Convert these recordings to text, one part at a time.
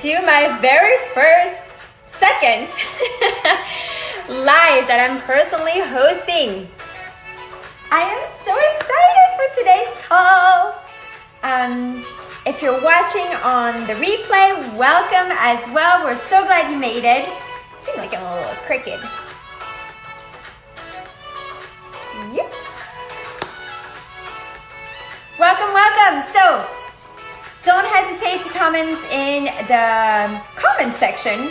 to my very first, second live that I'm personally hosting. I am so excited for today's call. If you're watching on the replay, welcome as well. We're so glad you made it. Seems like I'm a little crooked. Yes. Welcome, welcome. So, don't hesitate to comment in the comment section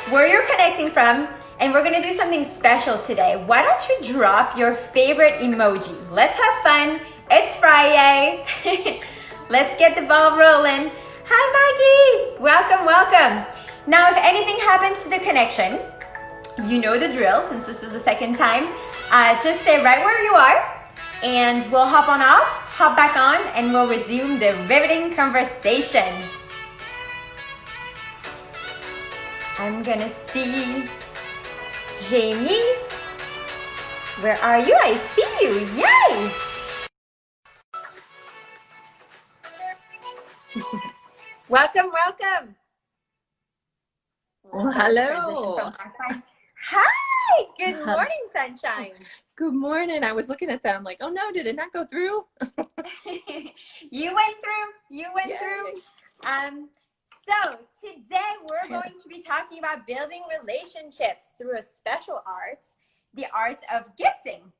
where you're connecting from, and we're gonna do something special today. Why don't you drop your favorite emoji? Let's have fun. It's Friday. Let's get the ball rolling. Hi, Maggie. Welcome, welcome. Now, if anything happens to the connection, you know the drill since this is the second time. Just stay right where you are, and we'll hop on off, hop back on, and we'll resume the riveting conversation. I'm gonna see Jamie. Where are you? I see you. Yay! Welcome, welcome. Well, hello. Hi, good morning, sunshine. Good morning. I was looking at that. I'm like, oh no, did it not go through? You went through. So today we're going to be talking about building relationships through a special art, the art of gifting.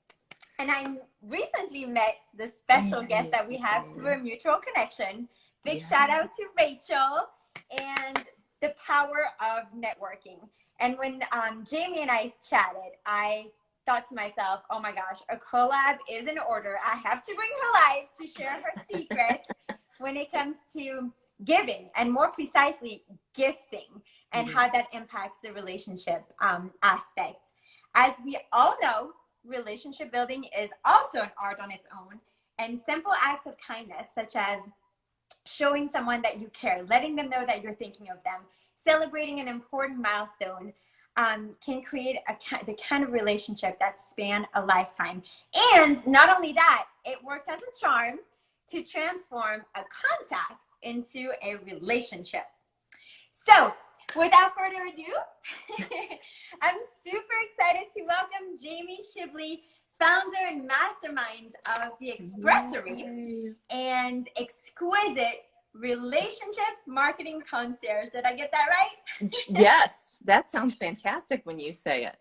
And I recently met the special guest that we have through a mutual connection. Big shout out to Rachel and the power of networking. And when Jamie and I chatted, I thought to myself, oh my gosh, a collab is in order. I have to bring her live to share her secrets when it comes to giving, and more precisely gifting, and how that impacts the relationship aspect. As we all know, relationship building is also an art on its own, and simple acts of kindness such as showing someone that you care, letting them know that you're thinking of them, celebrating an important milestone, can create the kind of relationship that span a lifetime. And not only that, it works as a charm to transform a contact into a relationship. So without further ado, I'm super excited to welcome Jamie Shibley, founder and mastermind of the Expressory and exquisite Relationship Marketing Concierge. Did I get that right? Yes, that sounds fantastic when you say it.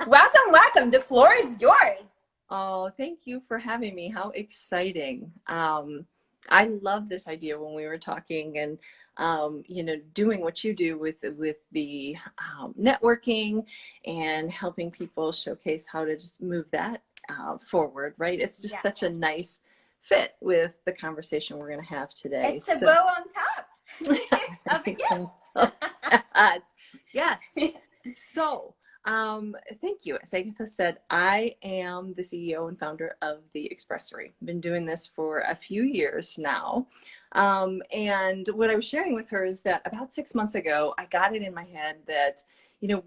Welcome, welcome. The floor is yours. Oh, thank you for having me. How exciting. I love this idea when we were talking, and you know, doing what you do with the networking and helping people showcase how to just move that forward, right? It's just such a nice fit with the conversation we're going to have today. It's a bow on top of a gift. Yes. So, thank you. As Agatha said, I am the CEO and founder of the Expressory. I've been doing this for a few years now. And what I was sharing with her is that about 6 months ago, I got it in my head that, you know,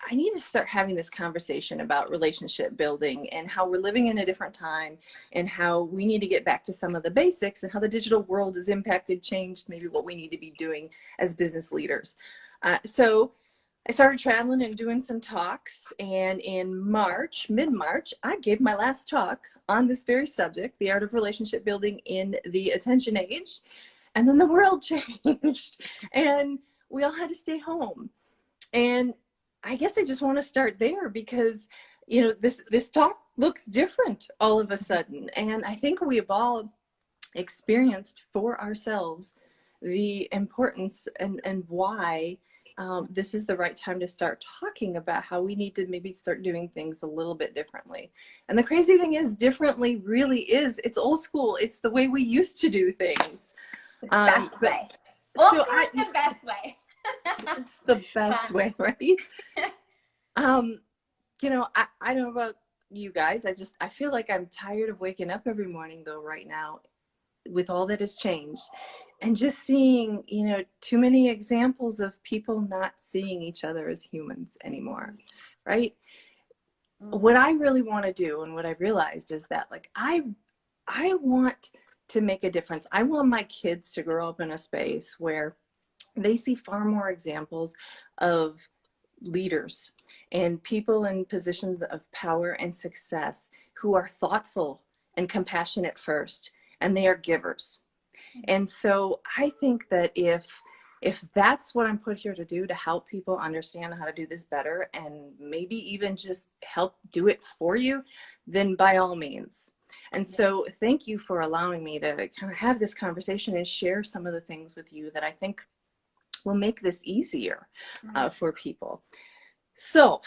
I need to start having this conversation about relationship building and how we're living in a different time and how we need to get back to some of the basics and how the digital world has impacted, changed maybe what we need to be doing as business leaders. So I started traveling and doing some talks, and in March, mid-March, I gave my last talk on this very subject, the art of relationship building in the attention age. And then the world changed and we all had to stay home. And I guess I just want to start there because, you know, this talk looks different all of a sudden. And I think we've all experienced for ourselves the importance and why this is the right time to start talking about how we need to maybe start doing things a little bit differently. And the crazy thing is, differently really is, it's old school. It's the way we used to do things. Best way. Old school is the best way. It's the best way, right? You know, I don't know about you guys. I feel like I'm tired of waking up every morning though right now with all that has changed, and just seeing, you know, too many examples of people not seeing each other as humans anymore, right? What I really want to do, and what I realized is that, like, I want to make a difference. I want my kids to grow up in a space where they see far more examples of leaders and people in positions of power and success who are thoughtful and compassionate first, and they are givers. And so I think that if that's what I'm put here to do, to help people understand how to do this better and maybe even just help do it for you, then by all means. And so thank you for allowing me to kind of have this conversation and share some of the things with you that I think will make this easier for people. So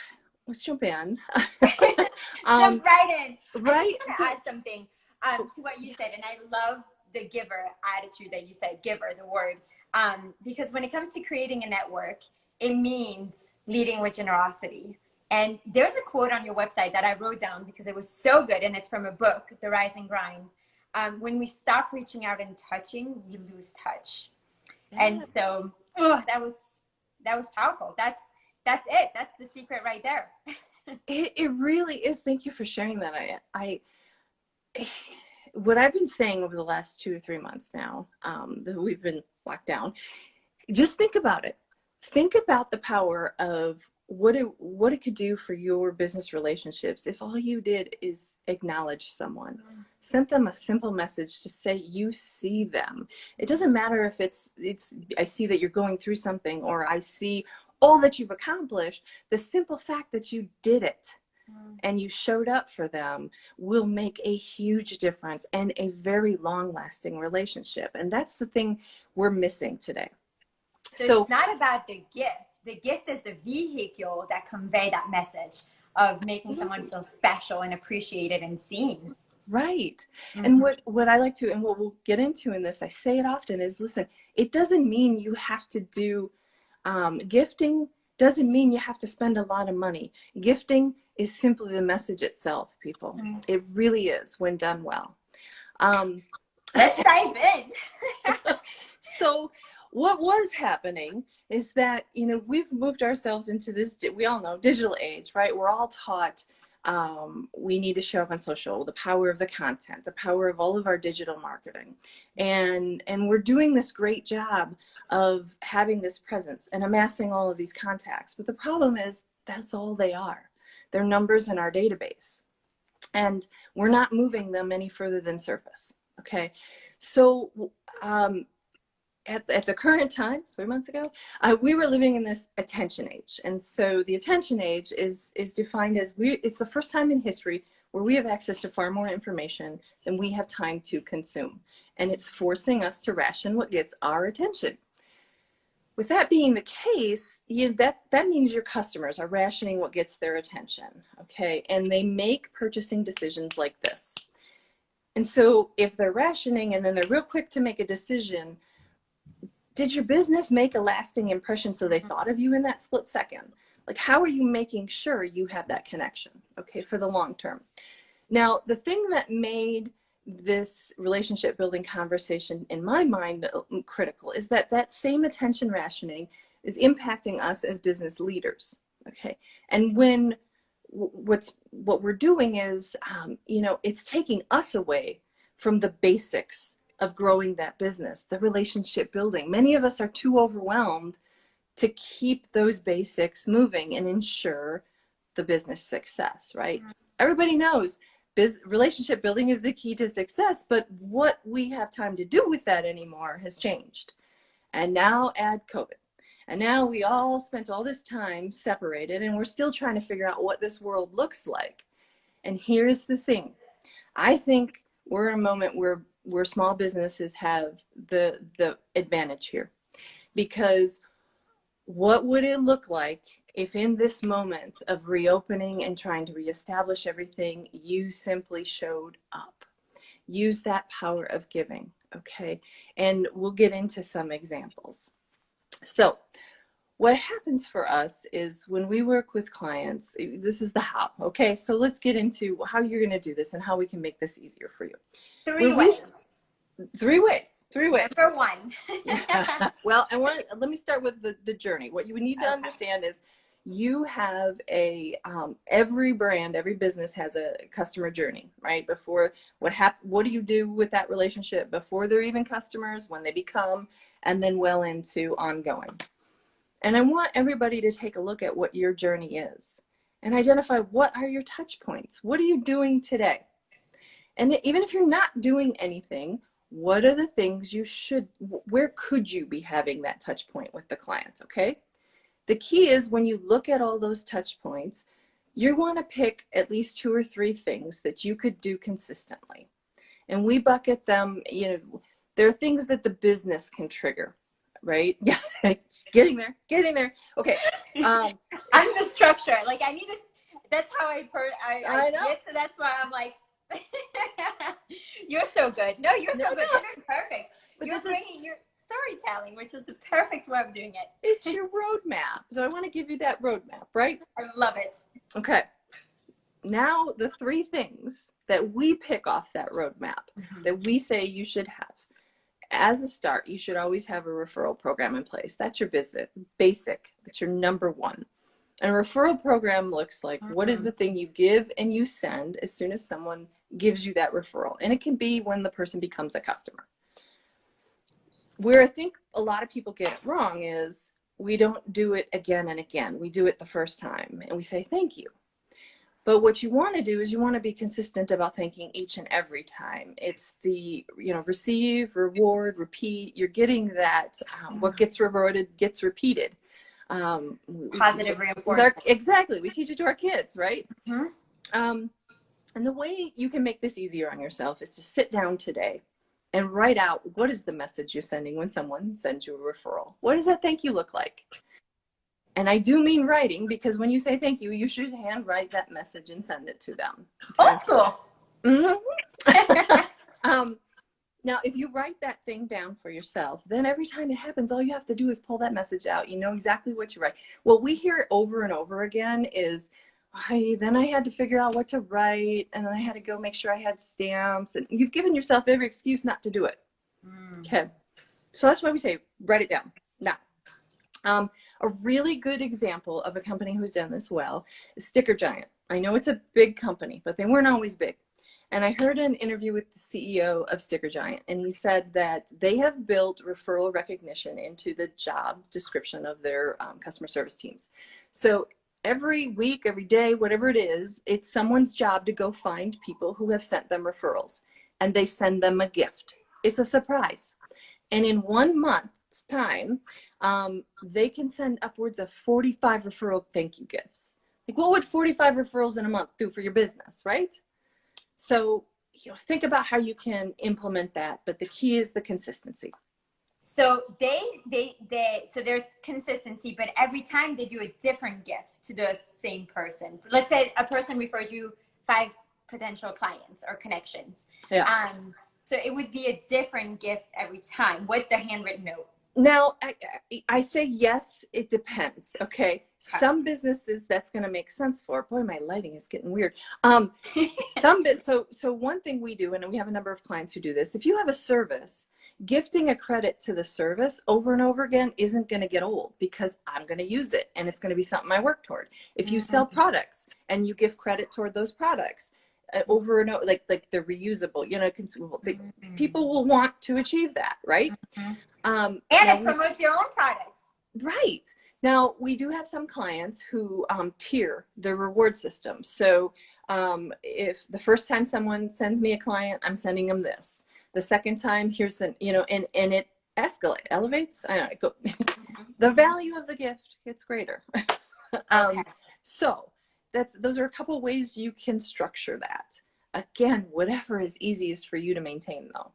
let's jump in. Jump right in. Right. I just want to add something to what you said, and I love the giver attitude that you said, giver, the word, because when it comes to creating a network, it means leading with generosity. And there's a quote on your website that I wrote down because it was so good, and it's from a book, The Rise and Grind. When we stop reaching out and touching, we lose touch. Yeah. And so, that was powerful. That's it. That's the secret right there. It really is. Thank you for sharing that. What I've been saying over the last 2 or 3 months now, that we've been locked down, just think about it. Think about the power of what it could do for your business relationships if all you did is acknowledge someone, sent them a simple message to say you see them. It doesn't matter if it's I see that you're going through something, or I see all that you've accomplished. The simple fact that you did it and you showed up for them will make a huge difference and a very long-lasting relationship. And that's the thing we're missing today. So it's not about the gift. The gift is the vehicle that convey that message of making someone feel special and appreciated and seen. Right. And what I like to, and what we'll get into in this, I say it often, is listen, it doesn't mean you have to do gifting, doesn't mean you have to spend a lot of money. Gifting is simply the message itself, people. It really is, when done well. Let's dive in. So what was happening is that, we've moved ourselves into this, we all know, digital age, right? We're all taught we need to show up on social, the power of the content, the power of all of our digital marketing. And we're doing this great job of having this presence and amassing all of these contacts. But the problem is that's all they are. They're numbers in our database. And we're not moving them any further than surface. Okay. So at the current time, 3 months ago, we were living in this attention age. And so the attention age is defined as it's the first time in history where we have access to far more information than we have time to consume. And it's forcing us to ration what gets our attention. With that being the case, that means your customers are rationing what gets their attention, okay? And they make purchasing decisions like this. And so if they're rationing and then they're real quick to make a decision, did your business make a lasting impression so they thought of you in that split second? Like, how are you making sure you have that connection, okay, for the long term? Now, the thing that made this relationship building conversation in my mind critical is that same attention rationing is impacting us as business leaders, okay? And when what we're doing is it's taking us away from the basics of growing that business, the relationship building. Many of us are too overwhelmed to keep those basics moving and ensure the business success, right? Everybody knows relationship building is the key to success, but what we have time to do with that anymore has changed. And now add COVID. And now we all spent all this time separated, and we're still trying to figure out what this world looks like. And here's the thing. I think we're in a moment where small businesses have the advantage here. Because what would it look like if in this moment of reopening and trying to reestablish everything, you simply showed up? Use that power of giving, okay? And we'll get into some examples. So what happens for us is when we work with clients, this is the how, okay? So let's get into how you're gonna do this and how we can make this easier for you. Three ways. Number one. Well, let me start with the journey. What you need to understand is you have every brand, every business has a customer journey, right? Before what do you do with that relationship before they're even customers, when they become, and then well into ongoing. And I want everybody to take a look at what your journey is and identify what are your touch points. What are you doing today? And even if you're not doing anything, what are the things where could you be having that touch point with the clients, okay? The key is when you look at all those touch points, you want to pick at least 2 or 3 things that you could do consistently. And we bucket them, there are things that the business can trigger, right? Yeah, getting there. Okay. I'm the structure. Like I need to, that's how I see it. So that's why I'm like, you're so good. No, you're so good. You're doing perfect. But you're bringing your storytelling, which is the perfect way of doing it. It's your roadmap. So I want to give you that roadmap, right? I love it. Okay. Now the 3 things that we pick off that roadmap that we say you should have. As a start, you should always have a referral program in place. That's your basic. That's your number 1. And a referral program looks like what is the thing you give and you send as soon as someone gives you that referral. And it can be when the person becomes a customer. Where I think a lot of people get it wrong is we don't do it again and again. We do it the first time and we say thank you. But what you want to do is you want to be consistent about thanking each and every time. It's the, receive, reward, repeat. You're getting that, what gets rewarded gets repeated. Positive reinforcement. Exactly. We teach it to our kids, right? And the way you can make this easier on yourself is to sit down today and write out what is the message you're sending when someone sends you a referral. What does that thank you look like? And I do mean writing, because when you say thank you, you should handwrite that message and send it to them. Okay? Old school. Now, if you write that thing down for yourself, then every time it happens, all you have to do is pull that message out. You know exactly what you write. What we hear over and over again is, then I had to figure out what to write, and then I had to go make sure I had stamps. And you've given yourself every excuse not to do it. Okay. So that's why we say, write it down. Now, a really good example of a company who's done this well is Sticker Giant. I know it's a big company, but they weren't always big. And I heard an interview with the CEO of Sticker Giant, and he said that they have built referral recognition into the job description of their customer service teams. So every week, every day, whatever it is, it's someone's job to go find people who have sent them referrals, and they send them a gift. It's a surprise. And in 1 month's time, they can send upwards of 45 referral thank you gifts. Like, what would 45 referrals in a month do for your business, right? So, think about how you can implement that, but the key is the consistency. So so there's consistency, but every time they do a different gift to the same person. Let's say a person referred you 5 potential clients or connections. Yeah. So it would be a different gift every time with the handwritten note. Now, I say yes, it depends, okay? Some businesses that's going to make sense for. Boy, my lighting is getting weird. So one thing we do, and we have a number of clients who do this, if you have a service, gifting a credit to the service over and over again isn't going to get old, because I'm going to use it, and it's going to be something I work toward. If you sell products and you give credit toward those products, over and over, like they're reusable, consumable, people will want to achieve that, right? And it promotes your own products. Right. Now, we do have some clients who tier their reward system. So if the first time someone sends me a client, I'm sending them this. The second time, here's the, and it elevates. I don't know. The value of the gift gets greater. So those are a couple ways you can structure that. Again, whatever is easiest for you to maintain, though.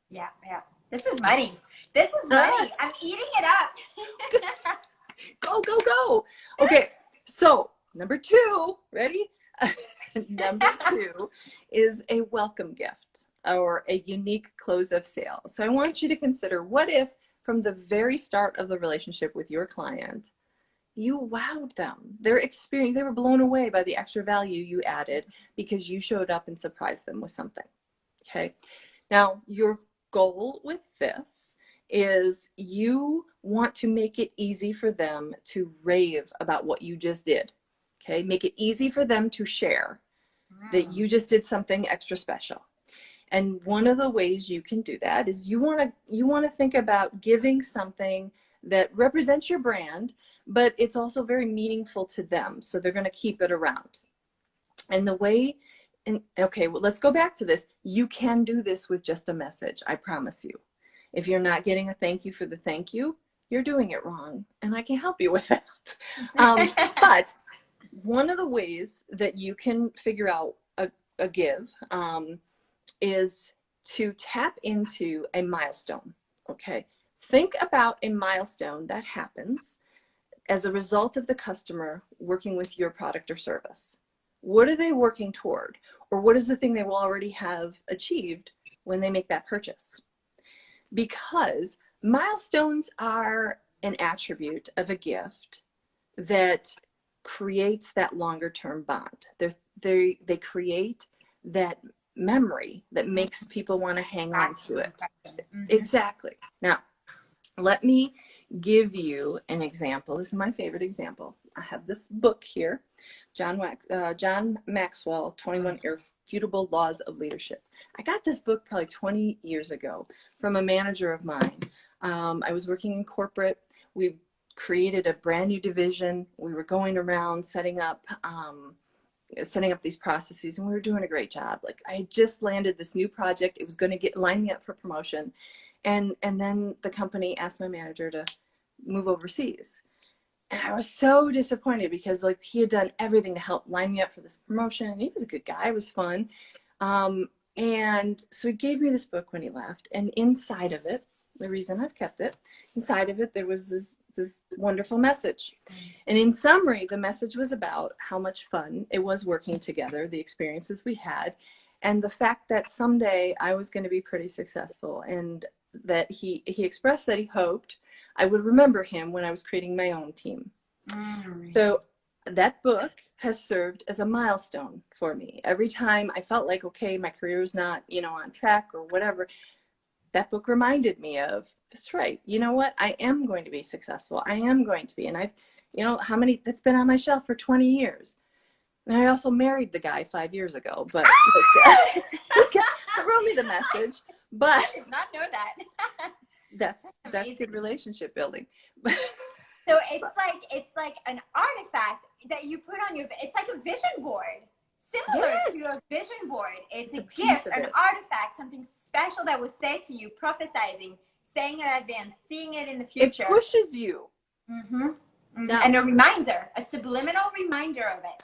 Yeah. This is money. I'm eating it up. Go. Okay, so number 2, ready? Number 2 is a welcome gift or a unique close of sale. So I want you to consider, what if from the very start of the relationship with your client, you wowed them. They were blown away by the extra value you added because you showed up and surprised them with something. Okay. Now, your goal with this is you want to make it easy for them to rave about what you just did. Okay, make it easy for them to share that you just did something extra special. And one of the ways you can do that is you want to think about giving something that represents your brand, but it's also very meaningful to them, so they're going to keep it around. And the way, and okay, well, let's go back to this. You can do this with just a message, I promise you. If you're not getting a thank you for the thank you, you're doing it wrong, and I can help you with that. But one of the ways that you can figure out a give is to tap into a milestone. Okay, think about a milestone that happens as a result of the customer working with your product or service. What are they working toward? Or what is the thing they will already have achieved when they make that purchase? Because milestones are an attribute of a gift that creates that longer term bond. They create that memory that makes people want to hang on to it. Exactly. Now, let me give you an example. This is my favorite example. I have this book here, John Maxwell, 21 Irrefutable Laws of Leadership. I got this book probably 20 years ago from a manager of mine. I was working in corporate. We created a brand new division. We were going around setting up these processes, and we were doing a great job. Like, I had just landed this new project. It was going to line me up for promotion. And then the company asked my manager to move overseas. And I was so disappointed because, like, he had done everything to help line me up for this promotion. And he was a good guy. It was fun. And so he gave me this book when he left. And inside of it, the reason I've kept it, inside of it, there was this wonderful message. And in summary, the message was about how much fun it was working together, the experiences we had, and the fact that someday I was going to be pretty successful, and that he expressed that he hoped I would remember him when I was creating my own team. So that book has served as a milestone for me. Every time I felt like, okay, my career is not, on track or whatever, that book reminded me of, that's right, you know what? I am going to be successful. I am going to be. And I've, that's been on my shelf for 20 years. And I also married the guy 5 years ago, but he wrote me the message. But I did not know that. that's good relationship building. So it's like an artifact that you put on it's like a vision board. Similar to a vision board. It's a gift, an artifact, something special that was said to you, prophesizing, saying in advance, seeing it in the future. It pushes you. Now, and a reminder, a subliminal reminder of it.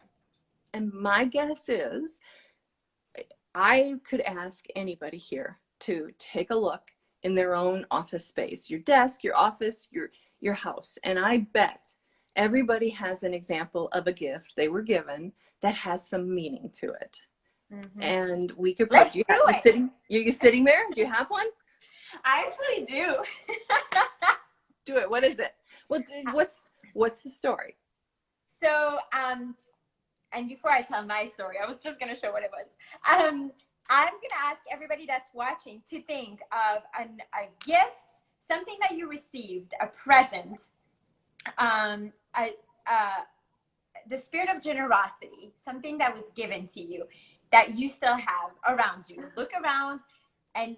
And my guess is, I could ask anybody here to take a look in their own office space, your desk, your office, your house. And I bet everybody has an example of a gift they were given that has some meaning to it. And we could put you sitting there? Do you have one? I actually do. Do it. What is it? What's the story? So, and before I tell my story, I was just going to show what it was. I'm going to ask everybody that's watching to think of a gift, something that you received, a present, the spirit of generosity, something that was given to you that you still have around you. Look around and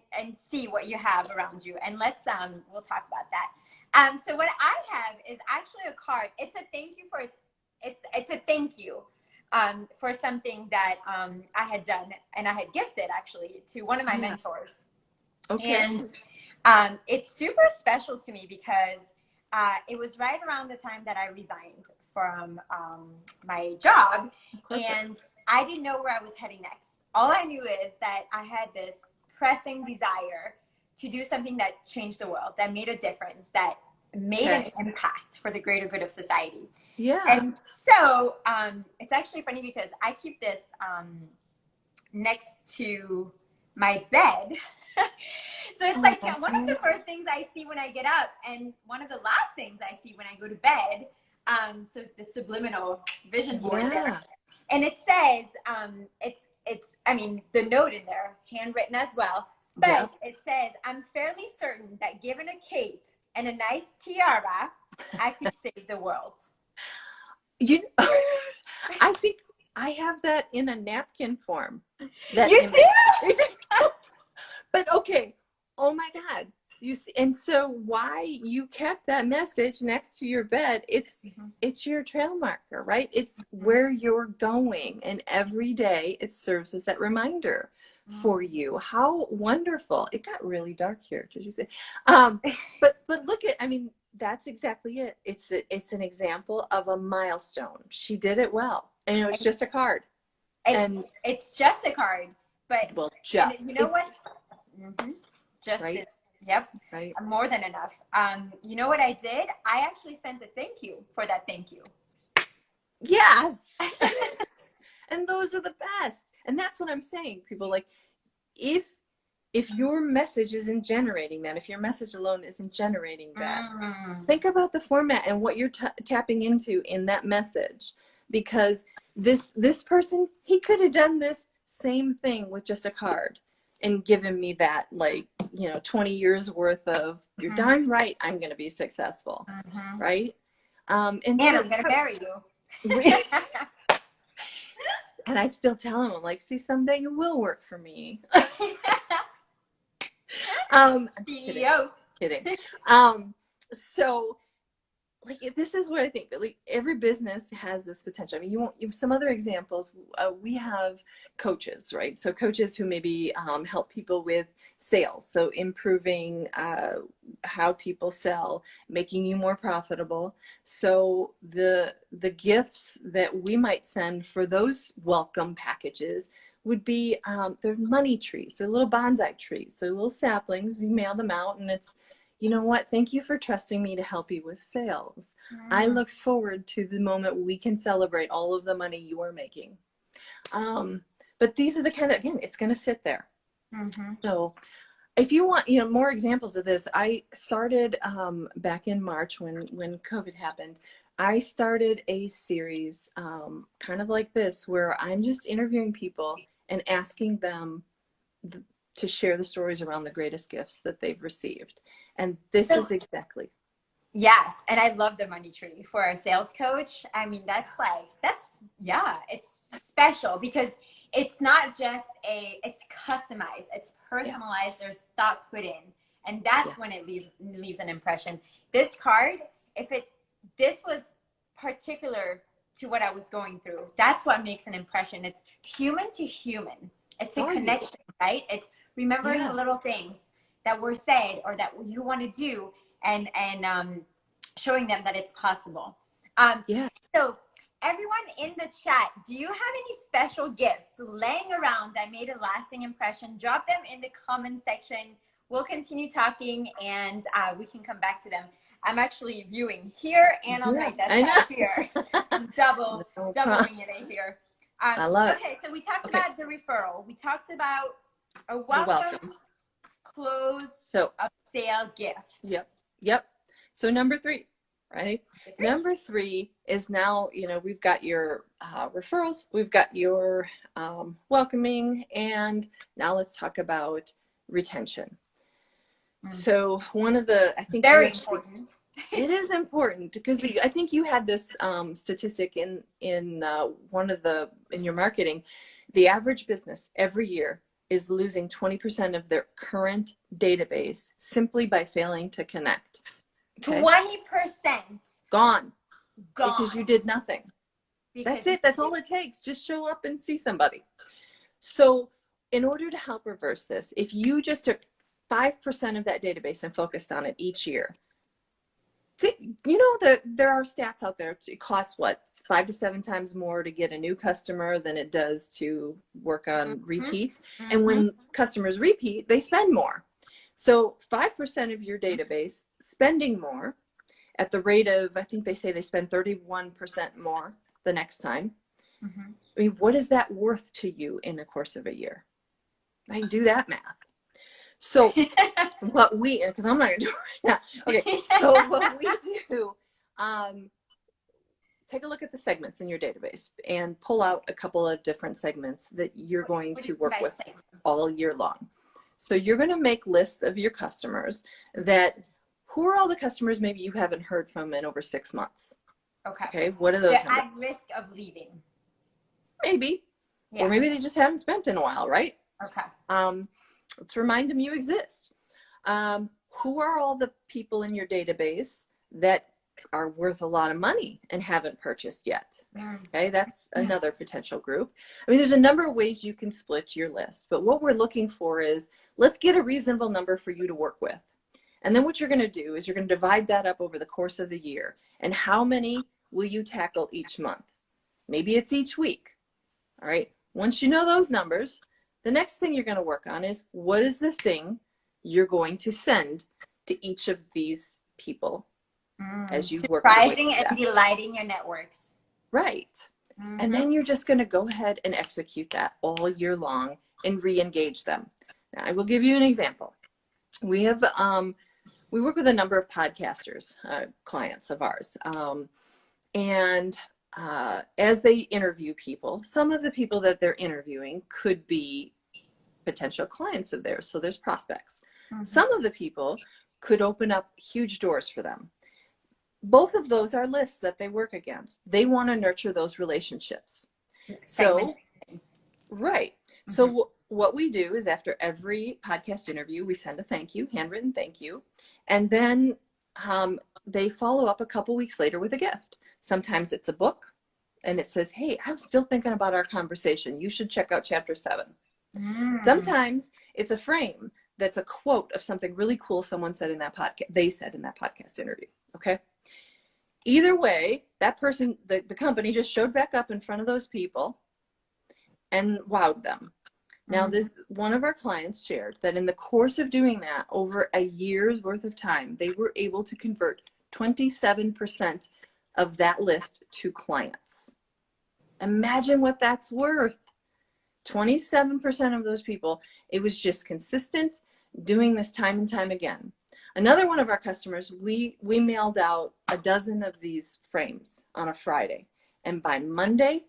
see what you have around you. And we'll talk about that. So what I have is actually a card. It's a thank you it's a thank you for something that I had done and I had gifted actually to one of my mentors. Okay. And it's super special to me because it was right around the time that I resigned from my job, and I didn't know where I was heading next. All I knew is that I had this pressing desire to do something that changed the world, that made a difference, that made an impact for the greater good of society. Yeah. And so it's actually funny because I keep this next to my bed. So it's like one of the first things I see when I get up and one of the last things I see when I go to bed. So it's the subliminal vision board there. And it says, the note in there, handwritten as well, Yeah. But it says, I'm fairly certain that given a cape and a nice tiara, I could save the world. You, I think I have that in a napkin form. That You image. do? But okay, oh my God. You see, and so why you kept that message next to your bed, it's your trail marker, right? It's where you're going, and every day it serves as that reminder for you. How wonderful. It got really dark here, did you say? But look at, I mean, that's exactly it. It's an example of a milestone. She did it well, and it was just a card. It's just a card, but well, and just you know what? Just right? Yep, Right. more than enough. You know what I did? I actually sent a thank you for that thank you. Yes. And those are the best. And that's what I'm saying. People, like, if your message isn't generating that, if your message alone isn't generating that, think about the format and what you're tapping into in that message. Because this person, he could have done this same thing with just a card and given me that, like, 20 years worth of, you're darn right, I'm going to be successful. Right. And so, I'm going to marry you. And I still tell him, I'm like, see, someday you will work for me. I'm kidding. So, like, this is what I think. Like, every business has this potential. I mean, you some other examples. We have coaches, right? So coaches who maybe help people with sales. So improving how people sell, making you more profitable. So the gifts that we might send for those welcome packages would be they're money trees. They're little bonsai trees. They're little saplings. You mail them out, and it's, you know what? Thank you for trusting me to help you with sales. I look forward to the moment we can celebrate all of the money you are making. But these are the kind of, again, it's going to sit there. So if you want, more examples of this, I started back in March when COVID happened. I started a series kind of like this, where I'm just interviewing people and asking them to share the stories around the greatest gifts that they've received. And this is exactly. Yes. And I love the money tree for a sales coach. I mean, it's special because it's not just it's customized, it's personalized. There's thought put in. And that's when it leaves an impression. This card, this was particular to what I was going through. That's what makes an impression. It's human to human. It's a connection, right? It's remembering the little things that were said or that you want to do, and showing them that it's possible. So everyone in the chat, do you have any special gifts laying around that made a lasting impression? Drop them in the comment section. We'll continue talking, and we can come back to them. I'm actually viewing here and on my desktop here. Doubling it here. I love it. Okay, so we talked about the referral. We talked about a welcome close of sale gift. Yep. So number 3, right? Number 3 is now, we've got your referrals, we've got your welcoming, and now let's talk about retention. So one of the, I think very important. It is important because I think you had this statistic in one of in your marketing. The average business every year is losing 20% of their current database simply by failing to connect. 20%. Gone. Because you did nothing. That's it. That's all it takes. Just show up and see somebody. So in order to help reverse this, if you just took 5% of that database and focused on it each year, there are stats out there. It costs 5 to 7 times more to get a new customer than it does to work on repeats. And when customers repeat, they spend more. So 5% of your database spending more at the rate of, I think they say they spend 31% more the next time. I mean, what is that worth to you in the course of a year? I can do that math. So what because I'm not going to do it right now. Okay, so what we do, take a look at the segments in your database and pull out a couple of different segments that you're going to work with all year long. So you're going to make lists of your customers who are all the customers maybe you haven't heard from in over 6 months. Okay. What are those? They're at risk of leaving. Maybe. Yeah. Or maybe they just haven't spent in a while, right? Okay. Let's remind them you exist. Who are all the people in your database that are worth a lot of money and haven't purchased yet? Okay, that's another potential group. I mean, there's a number of ways you can split your list, but what we're looking for is, let's get a reasonable number for you to work with. And then what you're going to do is you're going to divide that up over the course of the year. And how many will you tackle each month? Maybe it's each week. All right. Once you know those numbers, the next thing you're going to work on is, what is the thing you're going to send to each of these people as you work. Surprising and delighting your networks. Right. And then you're just going to go ahead and execute that all year long and re-engage them. Now, I will give you an example. We have, we work with a number of podcasters, clients of ours. As they interview people, some of the people that they're interviewing could be potential clients of theirs. So there's prospects. Some of the people could open up huge doors for them. Both of those are lists that they work against. They want to nurture those relationships. So, right. So what we do is, after every podcast interview, we send a thank you, handwritten thank you. And then they follow up a couple weeks later with a gift. Sometimes it's a book and it says, hey, I'm still thinking about our conversation. You should check out chapter 7. Sometimes it's a frame that's a quote of something really cool someone said in that podcast, they said in that podcast interview. Okay. Either way, that person, the company just showed back up in front of those people and wowed them. Now, this one of our clients shared that in the course of doing that, over a year's worth of time, they were able to convert 27% of that list to clients. Imagine what that's worth. 27% of those people. It was just consistent, doing this time and time again. Another one of our customers, we mailed out a dozen of these frames on a Friday. And by Monday,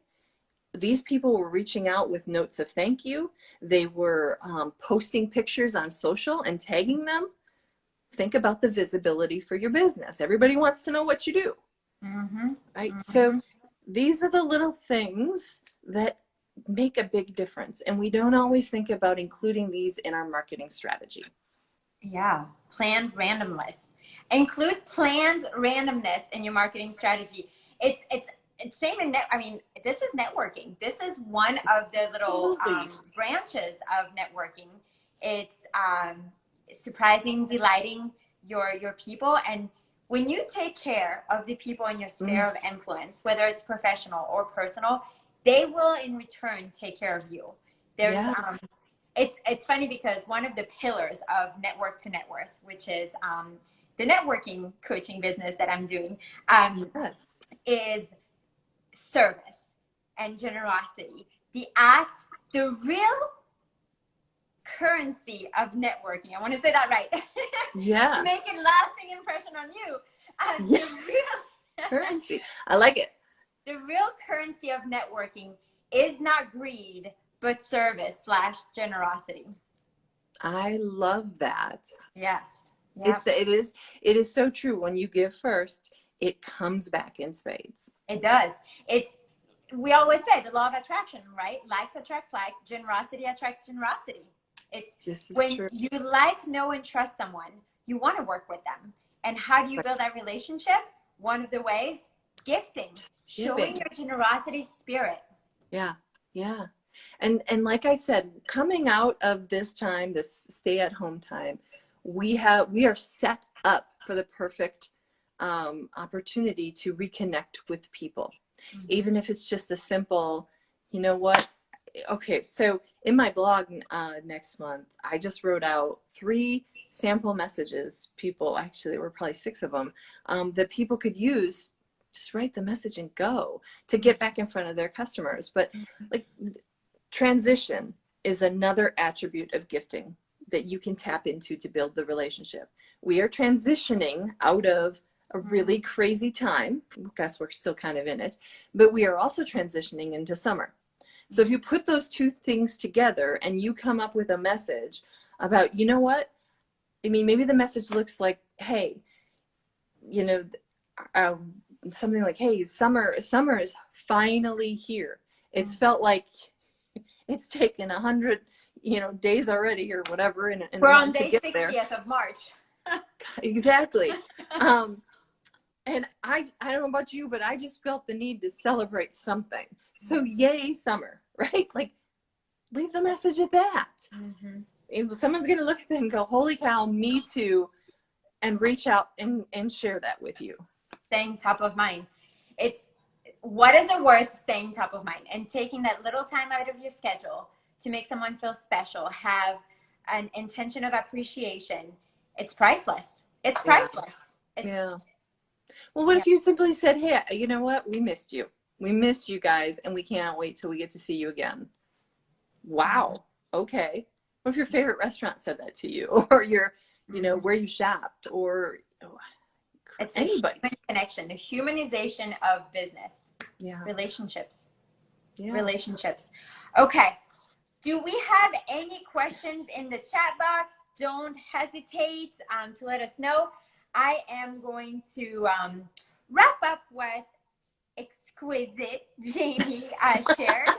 these people were reaching out with notes of thank you. They were posting pictures on social and tagging them. Think about the visibility for your business. Everybody wants to know what you do. Right? So these are the little things that make a big difference. And we don't always think about including these in our marketing strategy. Yeah. Planned randomness. Include planned randomness in your marketing strategy. It's same in I mean, this is networking. This is one of the little branches of networking. It's surprising, delighting your people. And when you take care of the people in your sphere of influence, whether it's professional or personal, they will in return take care of you. There's it's funny because one of the pillars of Network to Net Worth, which is the networking coaching business that I'm doing, is service and generosity. The real currency of networking. I want to say that right. To make a lasting impression on you. The real currency. I like it. The real currency of networking is not greed, but service/generosity. I love that. Yes. Yep. It is so true. When you give first, it comes back in spades. It does. We always say the law of attraction, right? Likes attracts like, generosity attracts generosity. When true. You like, know, and trust someone, you want to work with them. And how do you build that relationship? One of the ways, gifting. Showing your generosity spirit. Yeah. And like I said, coming out of this time, this stay-at-home time, we are set up for the perfect opportunity to reconnect with people. Even if it's just a simple, you know what? Okay, so in my blog next month, I just wrote out 3 sample messages. Actually, there were probably 6 of them, that people could use. Just write the message and go to get back in front of their customers. But like, transition is another attribute of gifting that you can tap into to build the relationship. We are transitioning out of a really crazy time. I guess we're still kind of in it, but we are also transitioning into summer. So if you put those 2 things together and you come up with a message about, you know what? I mean, maybe the message looks like, hey, you know, something like, hey, summer is finally here. It's felt like it's taken 100, days already or whatever, and We're a on month to day get there. 60th of March. Exactly. And I don't know about you, but I just felt the need to celebrate something. So yay, summer, right? Like, leave the message at that. Mm-hmm. If someone's going to look at them and go, holy cow, me too, and reach out and share that with you. Staying top of mind. What is it worth staying top of mind and taking that little time out of your schedule to make someone feel special, have an intention of appreciation? It's priceless. It's priceless. Yeah. Well, what if you simply said, hey, you know what? We missed you. We missed you guys, and we can't wait till we get to see you again. Wow. Okay. What if your favorite restaurant said that to you, or your, where you shopped, or it's anybody? A human connection, the humanization of business. Yeah. Relationships. Yeah. Relationships. Okay. Do we have any questions in the chat box? Don't hesitate to let us know. I am going to wrap up what exquisite Jamie shared.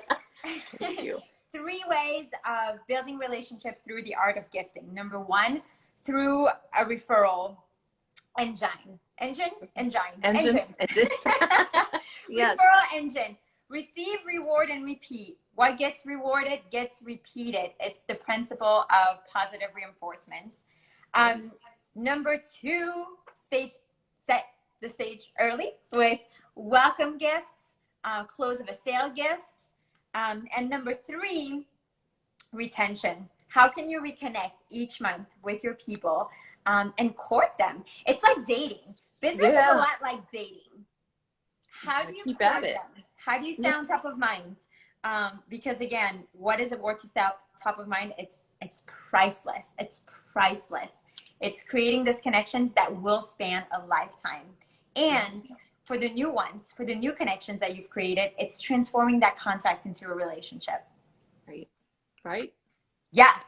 Thank you. 3 ways of building relationship through the art of gifting. Number 1, through a referral engine. Yes. Referral engine. Receive, reward, and repeat. What gets rewarded gets repeated. It's the principle of positive reinforcement. Number 2, set the stage early with welcome gifts, close of a sale gifts. And number 3, retention. How can you reconnect each month with your people and court them? It's like dating. Business is a lot like dating. How do you keep court at it? them? How do you stay on top of mind? Because again, what is it worth to stay top of mind? It's priceless. It's priceless. It's creating these connections that will span a lifetime. And for the new ones, for the new connections that you've created, it's transforming that contact into a relationship. Right? Yes.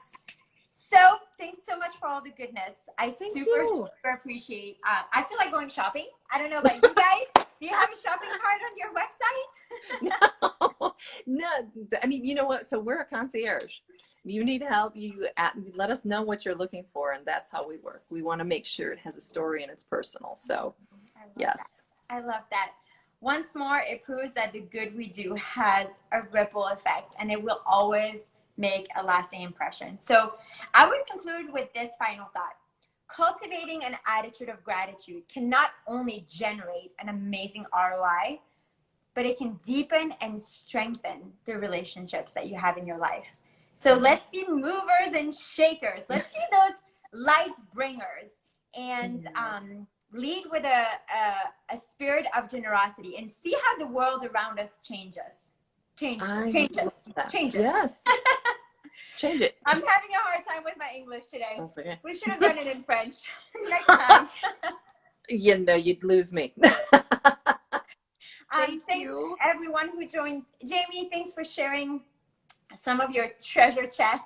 So thanks so much for all the goodness. I super appreciate. I feel like going shopping. I don't know about you guys. Do you have a shopping cart on your website? No. I mean, you know what? So we're a concierge. You need help. You let us know what you're looking for, and that's how we work. We want to make sure it has a story and it's personal. So, yes. I love that. Once more, it proves that the good we do has a ripple effect, and it will always make a lasting impression. So I would conclude with this final thought. Cultivating an attitude of gratitude can not only generate an amazing ROI, but it can deepen and strengthen the relationships that you have in your life. So let's be movers and shakers. Let's be those light bringers and lead with a spirit of generosity and see how the world around us changes. Changes. Yes. Change it. I'm having a hard time with my English today. Okay. We should have done it in French next time. You'd lose me. Thanks everyone who joined. Jamie, thanks for sharing some of your treasure chest.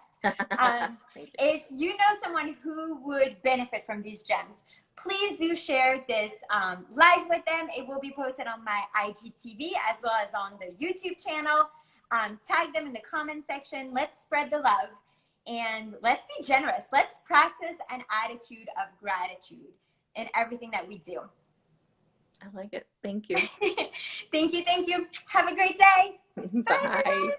If you know someone who would benefit from these gems, please do share this live with them. It will be posted on my IGTV as well as on the YouTube channel. Tag them in the comment section. Let's spread the love and let's be generous. Let's practice an attitude of gratitude in everything that we do. I like it. Thank you. Thank you. Have a great day. Bye.